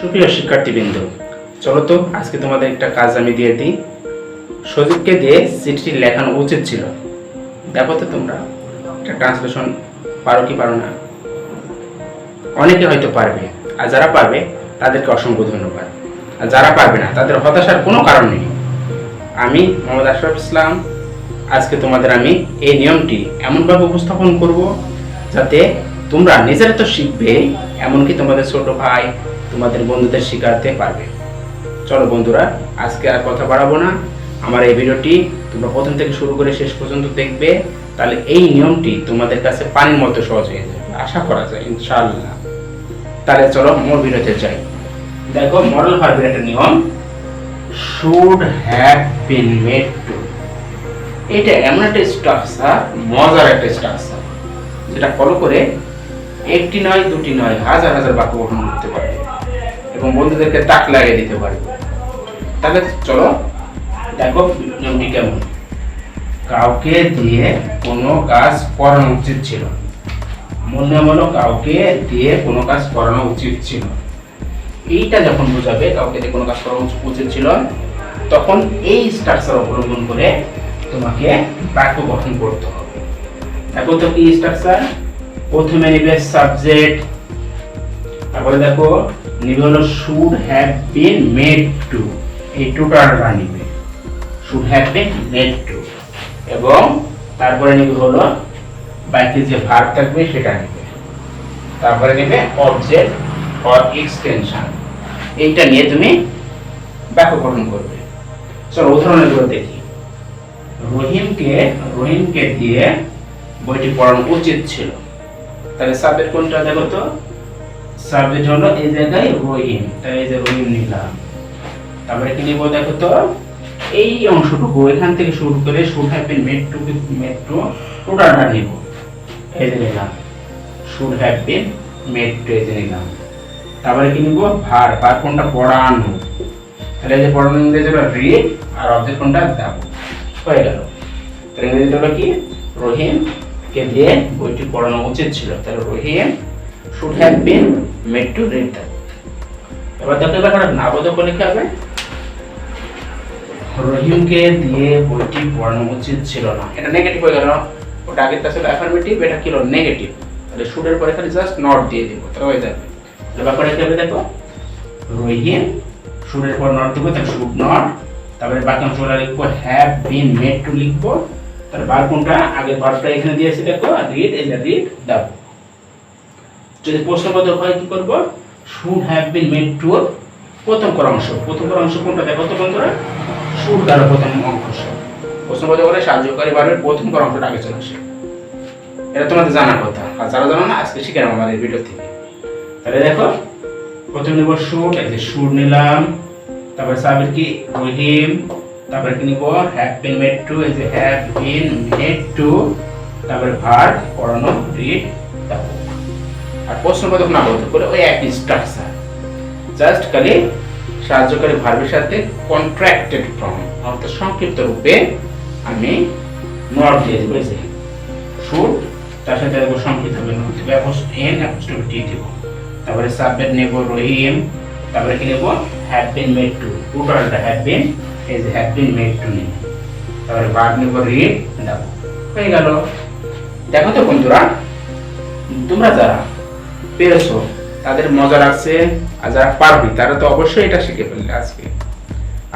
সুপ্রিয় শিক্ষার্থীবৃন্দ, চলো তো আজকে তোমাদের একটা কাজ আমি দিয়ে দিই। সজীবকে দিয়ে চিঠিটি লেখানো উচিত ছিল। দেখো তো তোমরা একটা ট্রান্সলেশন পারো কি পারো না। অনেকে হয়তো পারবে, আর যারা পারবে তাদেরকে অসংখ্য ধন্যবাদ। আর যারা পারবে না তাদের হতাশার কোনো কারণ নেই। আমি মোহাম্মদ আশরাফ ইসলাম আজকে তোমাদের আমি এই নিয়মটি এমনভাবে উপস্থাপন করব যাতে তোমরা নিজেরা তো শিখবে, এমনকি তোমাদের ছোট ভাই তোমাদের বন্ধুদের শিখাতে পারবে। চলো বন্ধুরা, আজকে আর কথা বাড়াবো না। আমার এই ভিডিওটি তোমরা প্রথম থেকে শুরু করে শেষ পর্যন্ত দেখবে, তাহলে এই নিয়মটি তোমাদের কাছে পানির মতো সহজ হয়ে যাবে, আশা করা যায় ইনশাআল্লাহ। তাহলে চলো মূল ভিডিওতে যাই। দেখো, মডেল ভার্বের একটা নিয়ম, should have been made two. এটা এমন একটা স্ট্রাকচার, মজার একটা স্ট্রাকচার, যেটা ফলো করে একটি নয়, দুটি নয়, হাজার হাজার বাক্য গঠন করতে পারবে এবং বন্ধুদেরকে তাক লাগিয়ে দিতে পারবে। তাহলে চলো দেখো নিয়মটি কেমন। কাউকে দিয়ে কোনো কাজ করানো উচিত ছিল। মূল নিয়ম হলো কাউকে দিয়ে কোনো কাজ করানো উচিত ছিল। এইটা যখন বোঝাবে কাউকে দিয়ে কোনো কাজ করানো উচিত ছিল, তখন এই স্ট্রাকচার অবলম্বন করে তোমাকে বাক্য গঠন করতে হবে। দেখো তো কি স্ট্রাকচার। প্রথমে নিবে সাবজেক্ট, তারপরে দেখো নিবে হলো should have been made two. এই টুটারটা নিবে should have been made two, এবং তারপরে নিবে হলো বাকি যে ভার্ব থাকবে সেটা নিবে, তারপরে নিবে অবজেক্ট অর এক্সটেনশন। এইটা নিয়ে তুমি বাক্য গঠন করবে। চলো উদাহরণগুলো দেখি। রহিমকে দিয়ে বইটি পড়ানো উচিত ছিল। তাহলে সাবজেক্ট কোনটা দেখো তো। সাবজেক্ট হলো এই জায়গায় রহিম, তাই এই যে রহিম নিলাম। তারপরে কি নিব দেখো তো, এই অংশটুকু এখান থেকে শুরু করে should have been made two টোটালটা নিব। এই যে নিলাম should have been made two, এই যে নিলাম। তারপরে কি নিব ভার্ব কোনটা, পড়ানো। তাহলে এই যে পড়ানো ইংরেজি হলো রিড, আর অবজেক্ট কোনটা, দাও। হয়ে গেল। তাহলে ইংরেজি হলো কি, রহিম কে দিয়ে বইটি পড়ানো উচিত ছিল। তাহলে Rahim should have been made to read that. এবার দেখো এবার নাবোধক লিখতে হবে। রহিমকে দিয়ে বইটি পড়ানো উচিত ছিল না, এটা নেগেটিভ হয়ে গেল। ওটা আগেরটা ছিল অ্যাফার্মেটিভ, এটা কি হলো নেগেটিভ। তাহলে শুডের পরে খালি জাস্ট নট দিয়ে দিব, তাহলে হয়ে যাবে। এবার করে কি হবে দেখো, রহিম শুডের পর নট দিব, তাহলে শুড নট। তারপরে বাকি অংশগুলো লিখবো হ্যাভ বিন মেড টু লিখবো। তার ভার্ব কোনটা, আগের ভার্বটা এখানে দিয়েছি দেখো, রিড, এই যে রিড দাও। যদি প্রশ্নবোধক হয় কি করব, should have been made two প্রথম করা অংশ কোনটা দেখো তো বন্ধুরা, শুড দ্বারা প্রথম অংশ। প্রশ্নবোধক হলে সাহায্যকারী ভার্বের প্রথম করা অংশটা আগে চলে আসে। এটা তোমাদের জানার কথা, আর যারা জানো না আজকে শিখে নাও আমাদের ভিডিও থেকে। তাহলে দেখো প্রথমে নেব শুড, এই যে শুড নিলাম। তারপরে সাবজেক্ট কি রহিম, তারপরে কি নিব হ্যাভ বিন মেড টু, এই যে হ্যাভ বিন মেড টু। তারপরে ভার্ব পড়ানো রিড দাও। আর প্রশ্নবোধক না বলতে করে ওই একই স্ট্রাকচার, জাস্ট খালি সাহায্যকারী ভার্বের সাথে কন্ট্রাক্টেড ফর্ম অর্থাৎ সংক্ষিপ্ত রূপে আমি নট দিয়ে দেব। এই যে শুড, তার সাথে দেব সংক্ষিপ্ত হবে নট, এন অ্যাপোস্ট্রফি টি দেব। তারপরে সাবজেক্ট নেব রহিম, তারপরে কি নেব হ্যাভ বিন মেড টু, টোটালটা হ্যাভ বিন, এই যে হ্যাভ বিন মেড টু নেব। তারপরে ভার্ব নেব রিড দাও। হয়ে গেল। দেখো তো বন্ধুরা, তোমরা যারা পেরেছো তাদের মজা লাগছে, আর যারা পারবে তারা তো অবশ্যই এটা শিখে ফেললে।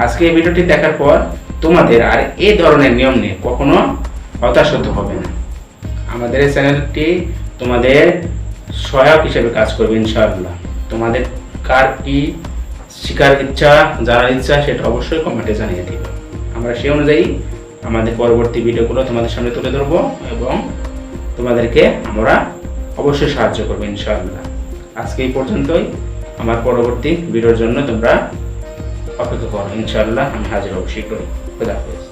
আজকে এই ভিডিওটি দেখার পর তোমাদের আর এই ধরনের নিয়ম নিয়ে কখনো হতাশ হতে হবে না। আমাদের এই চ্যানেলটি তোমাদের সহায়ক হিসেবে কাজ করবে ইনশাআল্লাহ। তোমাদের কার কি শেখার ইচ্ছা, জানার ইচ্ছা, সেটা অবশ্যই কমেন্টে জানিয়ে দিবে। আমরা সেই অনুযায়ী আমাদের পরবর্তী ভিডিওগুলো তোমাদের সামনে তুলে ধরবো এবং তোমাদেরকে আমরা অবশ্যই সাহায্য করবো ইনশাআল্লাহ। আজকে এই পর্যন্তই। আমার পরবর্তী ভিডিওর জন্য তোমরা অপেক্ষা করো, ইনশাআল্লাহ আমি হাজির হব শীঘ্রই। খোদা হাফেজ।